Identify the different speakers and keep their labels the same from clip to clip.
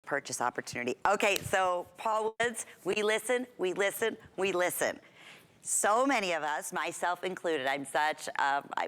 Speaker 1: purchase opportunity. Okay, so Paul Woods, we listen, we listen, we listen. So many of us, myself included, I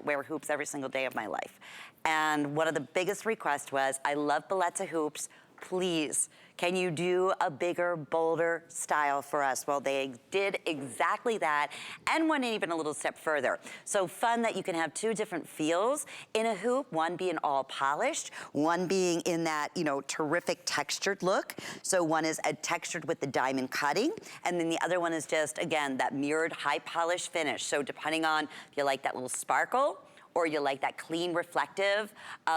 Speaker 1: wear hoops every single day of my life. And one of the biggest requests was, I love Bellezza hoops, please, can you do a bigger, bolder style for us? Well, they did exactly that and went even a little step further. So fun that you can have two different feels in a hoop, one being all polished, one being in that, you know, terrific textured look. So one is textured with the diamond cutting, and then the other one is just, again, that mirrored high polish finish. So depending on if you like that little sparkle, or you like that clean, reflective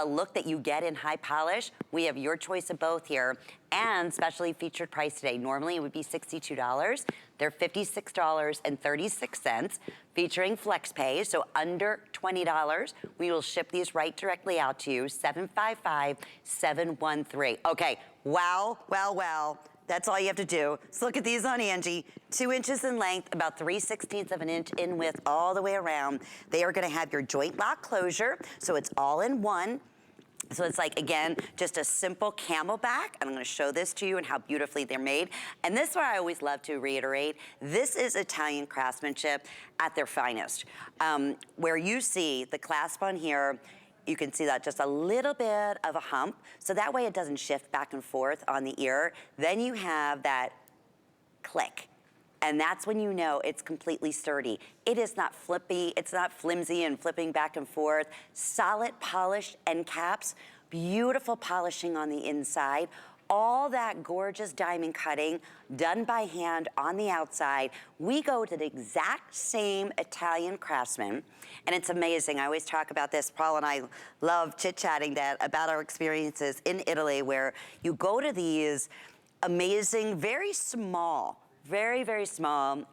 Speaker 1: look that you get in high polish, we have your choice of both here, and specially featured price today. Normally it would be $62. They're $56.36, featuring flex pay, so under $20. We will ship these right directly out to you, 755-713. Okay, wow, wow, wow. That's all you have to do. So look at these on Angie. 2 inches in length, about 3/16 of an inch in width all the way around. They are gonna have your joint lock closure, so it's all in one. So it's like, again, just a simple camelback. I'm gonna show this to you and how beautifully they're made. And this is what I always love to reiterate. This is Italian craftsmanship at their finest. Where you see the clasp on here, you can see that just a little bit of a hump, so that way it doesn't shift back and forth on the ear. Then you have that click, and that's when you know it's completely sturdy. It is not flippy, it's not flimsy and flipping back and forth. Solid polished end caps, beautiful polishing on the inside. All that gorgeous diamond cutting done by hand on the outside. We go to the exact same Italian craftsman, and it's amazing. I always talk about this. Paul and I love chit-chatting that about our experiences in Italy, where you go to these amazing, very small, very, very small,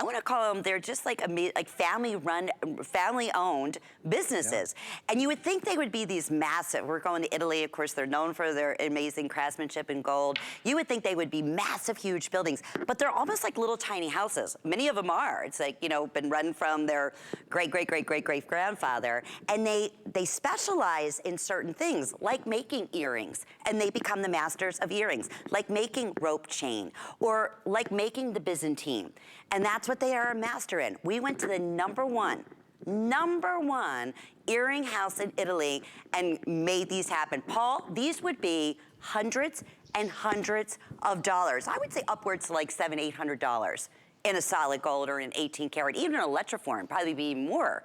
Speaker 1: I want to call them, they're just like family-run, family-owned businesses. Yeah. And you would think they would be these massive, we're going to Italy, of course, they're known for their amazing craftsmanship in gold. You would think they would be massive, huge buildings, but they're almost like little tiny houses. Many of them are. It's like, you know, been run from their great-great-great-great-great-grandfather. And they specialize in certain things, like making earrings, and they become the masters of earrings, like making rope chain, or like making the Byzantine. And that's what they are a master in. We went to the number one earring house in Italy and made these happen. Paul, these would be hundreds and hundreds of dollars. I would say upwards to like $700, $800 in a solid gold or an 18 karat, even an electroform, probably be more.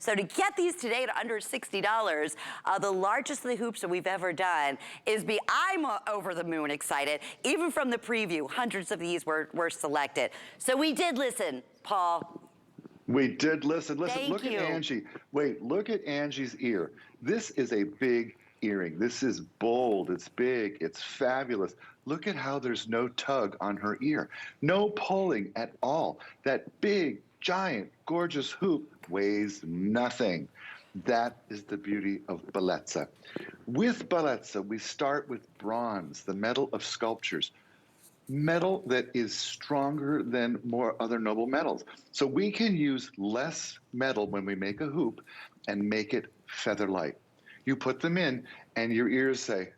Speaker 1: So to get these today to under $60, the largest of the hoops that we've ever done I'm over the moon excited. Even from the preview, hundreds of these were selected. So we did listen, Paul.
Speaker 2: We did listen. Listen, look
Speaker 1: you.
Speaker 2: At Angie. Wait, look at Angie's ear. This is a big earring. This is bold, it's big, it's fabulous. Look at how there's no tug on her ear. No pulling at all. That big, giant, gorgeous hoop weighs nothing. That is the beauty of Bellezza. With Bellezza, we start with bronze, the metal of sculptures. Metal that is stronger than more other noble metals. So we can use less metal when we make a hoop and make it feather light. You put them in and your ears say,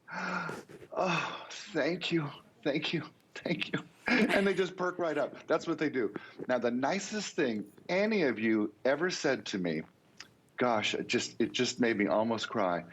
Speaker 2: oh, thank you, thank you, thank you. And they just perk right up. That's what they do. Now, the nicest thing any of you ever said to me, gosh, it just made me almost cry.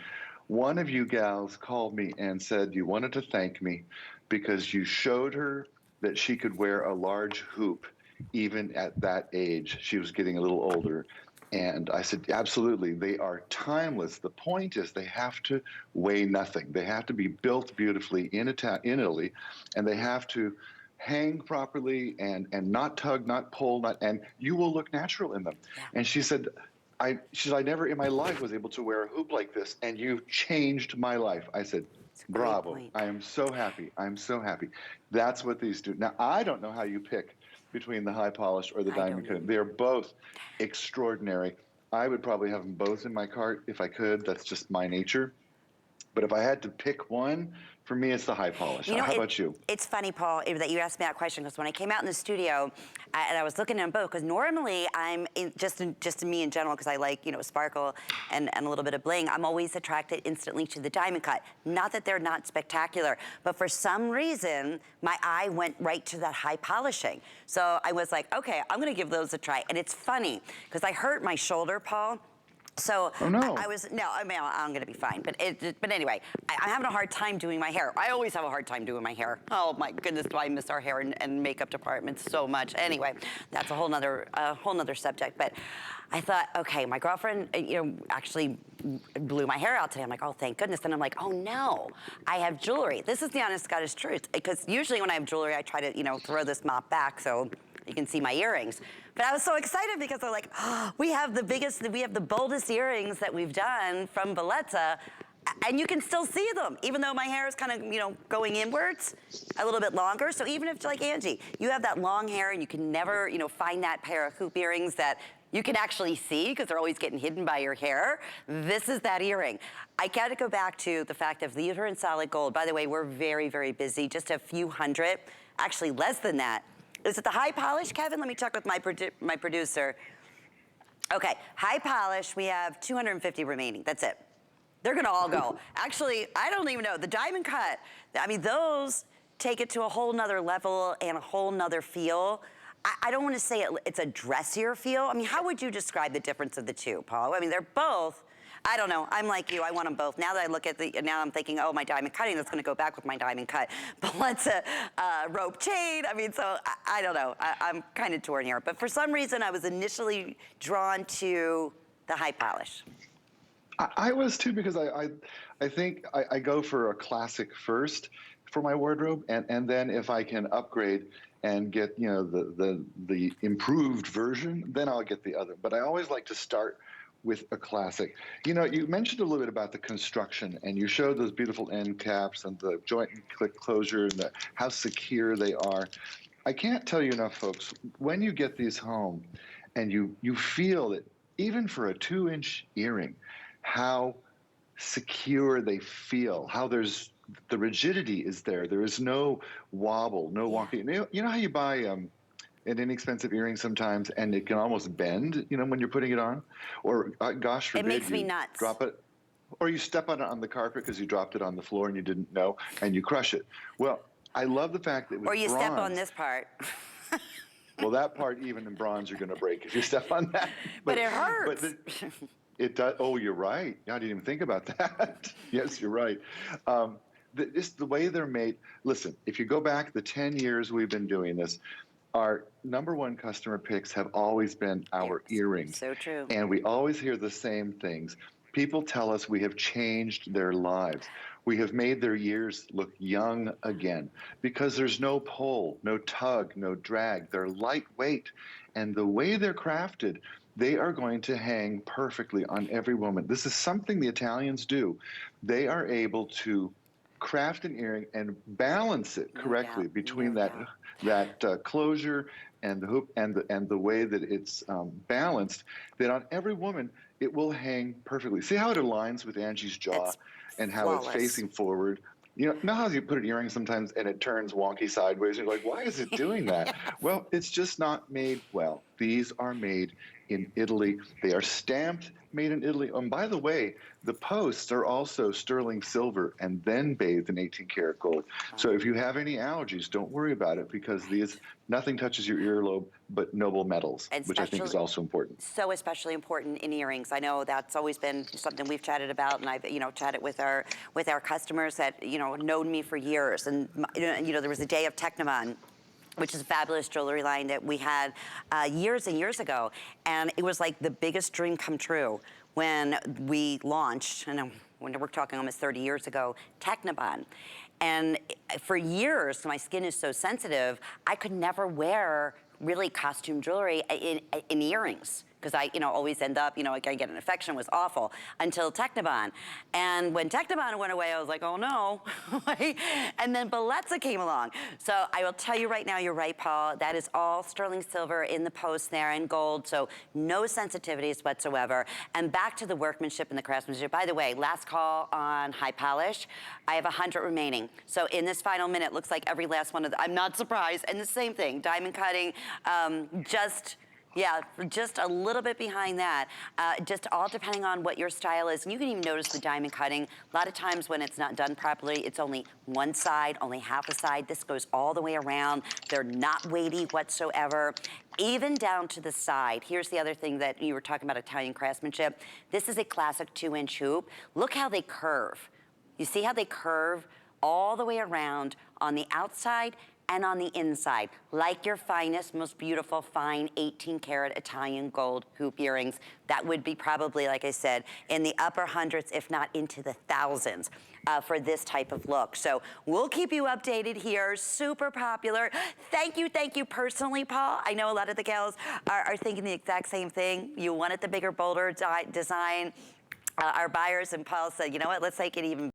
Speaker 2: One of you gals called me and said you wanted to thank me because you showed her that she could wear a large hoop even at that age. She was getting a little older. And I said, absolutely, they are timeless. The point is they have to weigh nothing. They have to be built beautifully in Italy, and they have to hang properly and not tug, not pull, and you will look natural in them. Yeah. And she said, I never in my life was able to wear a hoop like this, and you've changed my life. I said, bravo. I am so happy. I'm so happy. That's what these do. Now, I don't know how you pick between the high polish or the diamond cutting. They're both extraordinary. I would probably have them both in my cart if I could. That's just my nature. But if I had to pick one For me, it's the high polish.
Speaker 1: You know,
Speaker 2: How about you?
Speaker 1: It's funny, Paul, that you asked me that question, because when I came out in the studio, and I was looking at them both, because normally I'm just me in general, because I like, you know, sparkle and a little bit of bling. I'm always attracted instantly to the diamond cut. Not that they're not spectacular, but for some reason, my eye went right to that high polishing. So I was like, okay, I'm gonna give those a try. And it's funny, because I hurt my shoulder, Paul. So
Speaker 2: Oh no.
Speaker 1: I mean, I'm gonna be fine. But anyway, I'm having a hard time doing my hair. I always have a hard time doing my hair. Oh my goodness, do I miss our hair and makeup departments so much. Anyway, that's a whole nother subject. But I thought, okay, my girlfriend, you know, actually blew my hair out today. I'm like, oh, thank goodness. And I'm like, oh no, I have jewelry. This is the honest Scottish truth. Because usually when I have jewelry, I try to, you know, throw this mop back so you can see my earrings. But I was so excited because they're like, oh, we have the boldest earrings that we've done from Bellezza, and you can still see them, even though my hair is kind of, you know, going inwards a little bit longer. So even if, like Angie, you have that long hair and you can never, you know, find that pair of hoop earrings that you can actually see because they're always getting hidden by your hair, this is that earring. I gotta go back to the fact of these are in solid gold. By the way, we're very, very busy, just a few hundred, actually less than that. Is it the high polish, Kevin? Let me check with my producer. Okay, high polish, we have 250 remaining, that's it. They're gonna all go. Actually, I don't even know, the diamond cut, I mean, those take it to a whole nother level and a whole nother feel. I don't wanna say it's a dressier feel. I mean, how would you describe the difference of the two, Paul? I mean, they're both, I don't know, I'm like you, I want them both. Now that I look at now I'm thinking, oh, my diamond cutting, that's gonna go back with my diamond cut. But let's rope chain, I mean, so I don't know, I'm kind of torn here. But for some reason, I was initially drawn to the high polish.
Speaker 2: I was too, because I think I go for a classic first for my wardrobe, and then if I can upgrade and get, you know, the improved version, then I'll get the other. But I always like to start with a classic. You know, you mentioned a little bit about the construction, and you showed those beautiful end caps and the joint and click closure and how secure they are. I can't tell you enough, folks, when you get these home and you feel that even for a 2-inch earring, how secure they feel, how the rigidity is there. There is no wobble, no wonky. You know how you buy an inexpensive earring sometimes and it can almost bend, you know, when you're putting it on? Or gosh forbid,
Speaker 1: it makes me nuts.
Speaker 2: Drop it, or you step on it on the carpet because you dropped it on the floor and you didn't know, and you crush it. Well, I love the fact that with
Speaker 1: or you
Speaker 2: bronze,
Speaker 1: step on this part.
Speaker 2: well, that part, even in bronze, you're going to break if you step on that.
Speaker 1: But it hurts.
Speaker 2: But it does. Oh, you're right. I didn't even think about that. Yes, you're right. The way they're made. Listen, if you go back the 10 years we've been doing this, our #1 customer picks have always been our earrings.
Speaker 1: So true.
Speaker 2: And we always hear the same things. People tell us we have changed their lives. We have made their years look young again because there's no pull, no tug, no drag. They're lightweight. And the way they're crafted, they are going to hang perfectly on every woman. This is something the Italians do. They are able to craft an earring and balance it correctly between that closure and the hoop and the way that it's balanced, that on every woman it will hang perfectly. See how it aligns with Angie's jaw and how
Speaker 1: flawless.
Speaker 2: It's facing forward. You know how you put an earring sometimes and it turns wonky sideways? You're like, why is it doing that? Yes. Well, it's just not made well. These are made in Italy. They are stamped, made in Italy. And by the way, the posts are also sterling silver and then bathed in 18-karat gold. So if you have any allergies, don't worry about it, because nothing touches your earlobe but noble metals, which I think is also important.
Speaker 1: So especially important in earrings. I know that's always been something we've chatted about, and I've chatted with our customers that known me for years. And there was a day of Technomon, which is a fabulous jewelry line that we had years and years ago. And it was like the biggest dream come true when we launched, and when we're talking almost 30 years ago, Technomon. And for years, my skin is so sensitive, I could never wear really costume jewelry in earrings because I, always end up, like I get an infection, was awful, until Technibon. And when Technibon went away, I was like, oh no. And then Bellezza came along. So I will tell you right now, you're right, Paul, that is all sterling silver in the post there and gold, so no sensitivities whatsoever. And back to the workmanship and the craftsmanship. By the way, last call on high polish. I have 100 remaining. So in this final minute, looks like every last one of them, I'm not surprised. And the same thing, diamond cutting, yeah, just a little bit behind that. Just all depending on what your style is. And you can even notice the diamond cutting. A lot of times when it's not done properly, it's only one side, only half a side. This goes all the way around. They're not weighty whatsoever. Even down to the side. Here's the other thing that you were talking about, Italian craftsmanship. This is a classic 2-inch hoop. Look how they curve. You see how they curve all the way around on the outside and on the inside, like your finest, most beautiful, fine 18-karat Italian gold hoop earrings. That would be probably, like I said, in the upper hundreds, if not into the thousands. For this type of look. So we'll keep you updated here, super popular. Thank you personally, Paul. I know a lot of the gals are thinking the exact same thing. You wanted the bigger, bolder design. Our buyers, and Paul said, you know what, let's take it even